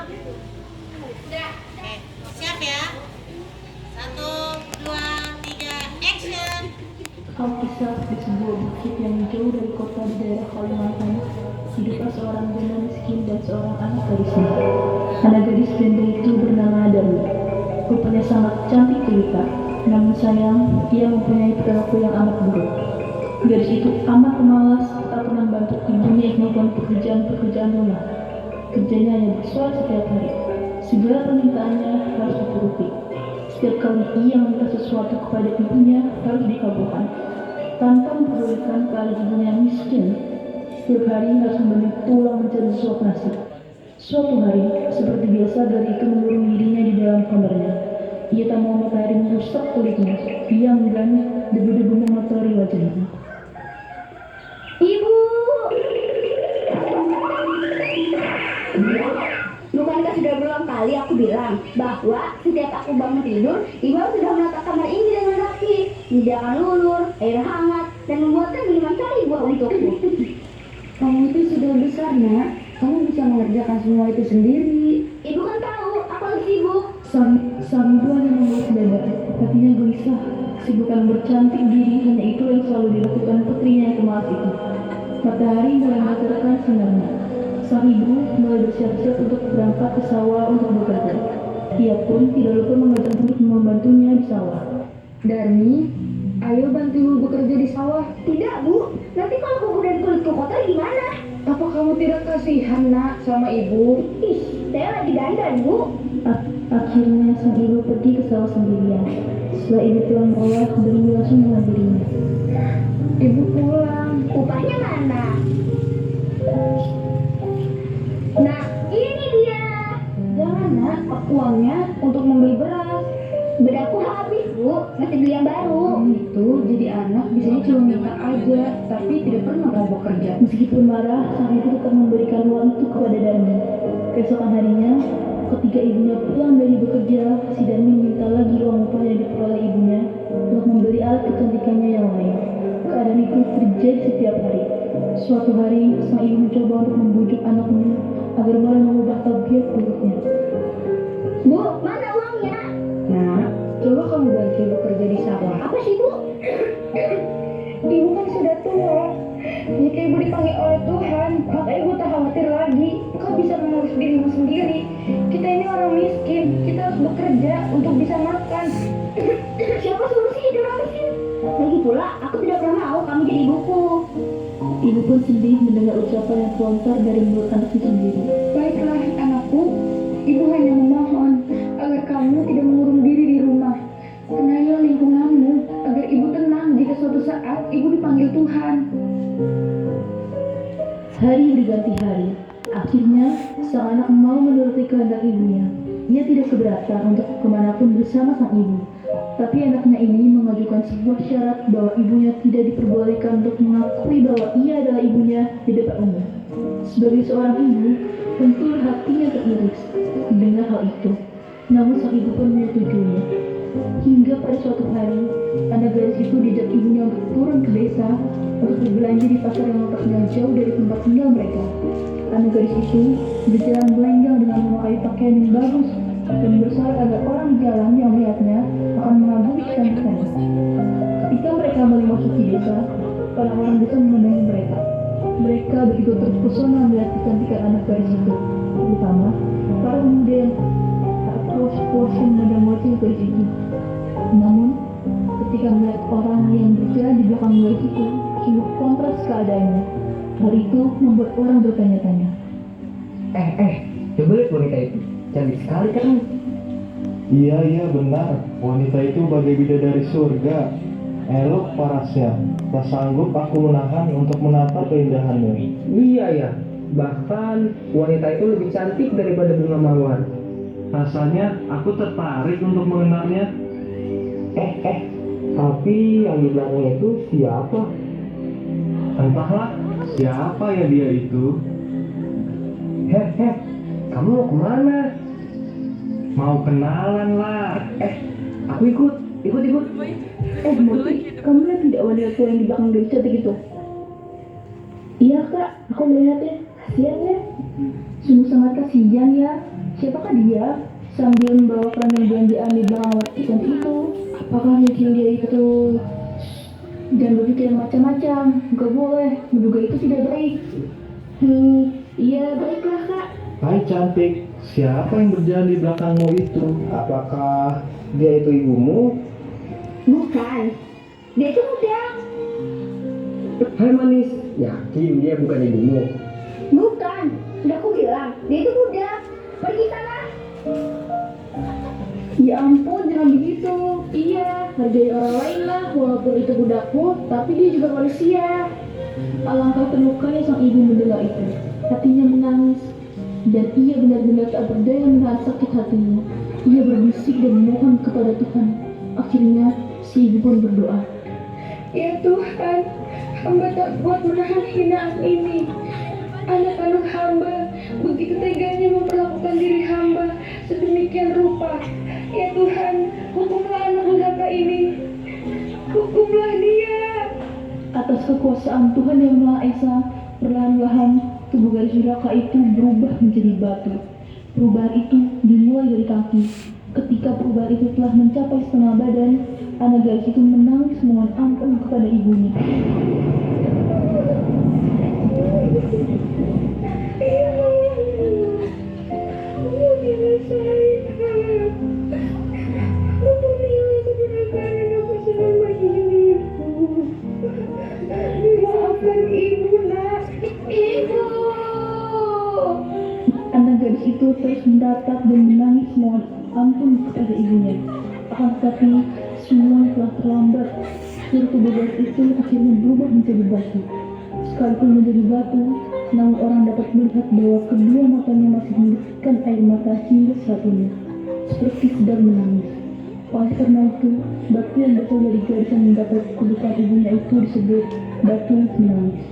Oke, siap ya? Satu, dua, tiga, action! Alkisah di sebuah bukit yang jauh dari kota di daerah Kalimantan, hiduplah seorang janda miskin dan seorang anak gadisnya. Anak gadis janda itu bernama Darmi. Rupanya sangat cantik jelita, namun sayang, ia mempunyai perilaku yang amat buruk. Gadis itu amat pemalas, tak pernah membantu ibunya melakukan pekerjaan-pekerjaan rumah. Kerjanya hanya bersuara setiap hari. Segala permintaannya harus dituruti. Setiap kali ia meminta sesuatu kepada ibunya harus dikabulkan. Tanpa mempedulikan keadaan ibunya yang miskin, setiap hari harus membeli tulang mencari suap nasi. Suatu hari, seperti biasa, gadis itu mengurung dirinya di dalam kamarnya. Ia tak mau matahari merusak kulitnya. Ia menggani debu-debu mengotori wajahnya. Ibu, bukankah sudah berulang kali aku bilang bahwa setiap aku bangun tidur, ibu sudah menata kamar ini dengan rapi, menyediakan lulur, air hangat, dan membuatkan minuman sari buah untukku. Kamu itu sudah besar, nak. Kamu bisa mengerjakan semua itu sendiri. Ibu kan tahu, aku lagi sibuk. Sang ibu hanya mengulas dada, hatinya gelisah. Kesibukan bercantik diri hanya itu yang selalu dilakukan putrinya yang pemalas itu. Matahari mulai memancarkan sinarnya. Sang ibu mulai bersiap-siap untuk berangkat ke sawah untuk bekerja. Ia pun tidak lupa mengajak untuk membantunya di sawah. Darmi, ayo bantu ibu bekerja di sawah. Tidak, Bu. Nanti kalau kuku dan kulitku kotor gimana? Apa kamu tidak kasihan, nak, sama ibu? Ih, saya lagi dandan, Bu. Akhirnya sang ibu pergi ke sawah sendirian. Setelah ibu pulang merawat, Darmi langsung menghampirinya. Ibu pulang. Upahnya mana? Nah, ini dia. Jangan, nak. Uangnya untuk membeli beras. Bedakku habis, Bu. Masih beli yang baru. Itu jadi anak bisanya cuma minta aja, tapi tidak pernah mau bekerja. Meskipun marah, sang ibu tetap memberikan uang itu kepada Darmi. Keesokan harinya, ketika ibunya pulang dari bekerja, si Darmi minta lagi uang upah yang diperoleh ibunya untuk membeli alat kecantikannya yang lain. Keadaan itu terjadi setiap hari. Suatu hari, sang ibu mencoba untuk membujuk anaknya agar mulai mengubah tabiat buruknya. Bu, mana uangnya? Nah, coba kamu bantu ibu kerja di sawah. Apa sih, Bu? Ibu kan sudah tua. Jika ibu dipanggil oleh Tuhan, maka ibu tak khawatir lagi. Kau bisa mengurus dirimu sendiri. Kita ini orang miskin. Kita harus bekerja untuk bisa makan. Siapa suruh sih jadi orang miskin? Lagi pula, aku tidak pernah mau kamu jadi ibuku. Ibu pun sedih mendengar ucapan yang lontar dari mulut anaknya sendiri. Baiklah, anakku. Ibu hanya memohon agar kamu tidak mengurung diri di rumah. Kenalah lingkunganmu agar ibu tenang jika suatu saat ibu dipanggil Tuhan. Hari berganti hari. Akhirnya, sang anak mau menuruti kehendak ibunya. Ia tidak keberatan untuk kemanapun bersama sang ibu. Tapi anaknya ini mengajukan sebuah syarat bahwa ibunya tidak diperbolehkan untuk mengakui bahwa ia adalah ibunya di depan umum. Sebagai seorang ibu, tentu hatinya teriris mendengar hal itu. Namun sang ibu pun menyetujuinya. Hingga pada suatu hari, anak gadis itu diajak ibunya untuk turun ke desa untuk berbelanja di pasar yang letaknya jauh dari tempat tinggal mereka. Anak gadis itu berjalan melenggang dengan memakai pakaian yang bagus dan bersorak agar orang di jalan yang melihatnya akan mengagumi kecantikannya. Ketika mereka memasuki desa, orang-orang desa memandangi mereka. Mereka begitu terpesona melihat kecantikan anak gadis itu, terutama para pemuda yang tak puas-puasan memandang wajah gadis itu. Namun, ketika melihat orang yang berjalan di belakang gadis itu, sungguh kontras keadaannya. Hal itu membuat orang bertanya-tanya. Coba lihat wanita itu, cantik sekali kan? Iya benar, wanita itu bagai bidadari surga. Elok parasnya, tak sanggup aku menahan untuk menatap keindahannya. Iya ya, bahkan wanita itu lebih cantik daripada bunga mawar. Rasanya aku tertarik untuk mengenalnya. Tapi yang di belakangnya itu siapa? Entahlah, siapa ya dia itu? Kamu mau kemana? Mau kenalan lah. Aku ikut. Murti, kamu lihat tidak wanita tua yang di belakang gadis cantik itu? Iya kak, aku melihatnya. Kasian ya. Sungguh sangat kasihan ya. Siapakah dia? Sambil membawa keranjang belanjaan di belakang ikan itu. Apakah mungkin dia itu? Jangan berpikir yang macam-macam. Gak boleh. Menduga itu tidak baik. Iya baiklah kak. Hai cantik, siapa yang berjalan di belakangmu itu? Apakah dia itu ibumu? Bukan. Dia itu muda. Hai manis, yakin dia bukan ibumu? Bukan. Sudah aku bilang, dia itu muda. Pergi sana. Ya ampun, jangan begitu. Iya, hargai orang lain lah. Walaupun itu budakmu, tapi dia juga manusia. Alangkah terlukanya sang ibu mendengar itu. Hatinya menangis. Dan ia benar-benar tak berdaya menahan sakit hatinya. Ia berbisik dan memohon kepada Tuhan. Akhirnya, si ibu pun berdoa. Ya Tuhan, hamba tak kuat menahan hinaan ini. Anak kandung hamba begitu teganya memperlakukan diri hamba sedemikian rupa. Ya Tuhan, hukumlah anak durhaka ini. Hukumlah dia. Atas kekuasaan Tuhan yang Maha Esa, perlahan-lahan tubuh gadis durhaka itu berubah menjadi batu. Perubahan itu dimulai dari kaki. Ketika perubahan itu telah mencapai setengah badan, anak gadis itu menangis memohon ampun kepada ibunya. Maafkan ibu nak. Ibu. Anak gadis itu terus mendatap dan menangis mohon ampun kepada ibunya. Akan tetapi semua telah terlambat. Seluruh tubuh gadis itu akhirnya berubah menjadi batu. Sekalipun menjadi batu, namun orang dapat melihat bahwa kedua matanya masih mengeluarkan air mata hingga saat ini, seperti sedang menangis. Oleh karena itu, batu yang berasal dari gadis yang mendapat kudukan ibunya itu disebut batu menangis.